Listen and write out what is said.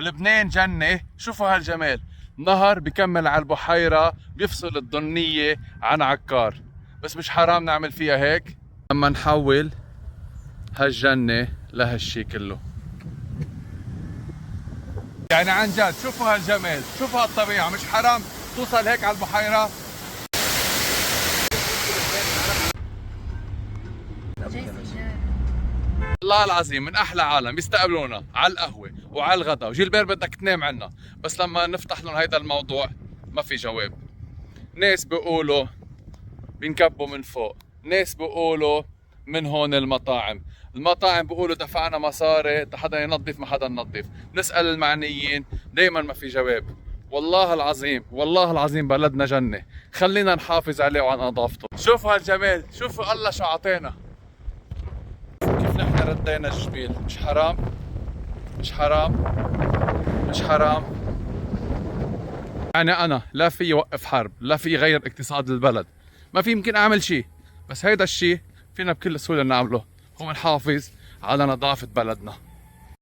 لبنان جنة. شوفوا هالجمال، نهر بكمل على البحيرة بيفصل الضنية عن عكار. بس مش حرام نعمل فيها هيك لما نحول هالجنة لهالشي كله؟ يعني عن جد شوفوا هالجمال، شوفوا هالطبيعة، مش حرام توصل هيك على البحيرة؟ والله العظيم من احلى عالم بيستقبلونا على القهوه وعلى الغداء، وجيلبير بدك تنام عنا، بس لما نفتح لهم هيدا الموضوع ما في جواب. ناس بيقولوا بينكبوا من فوق، ناس بيقولوا من هون المطاعم بيقولوا دفعنا مصاري حدا ينظف، ما حدا ينظف. نسأل المعنيين دايما ما في جواب. والله العظيم والله العظيم بلدنا جنة، خلينا نحافظ عليه وعلى نظافته. شوفوا هالجمال، شوفوا الله شو عطينا، كيف نحن ردينا الجميل. مش حرام؟ مش حرام؟ مش حرام؟ يعني أنا لا في وقف حرب، لا في غير اقتصاد البلد، ما في يمكن أعمل شيء، بس هيدا الشيء فينا بكل سهولة نعمله، هو نحافظ على نظافة بلدنا.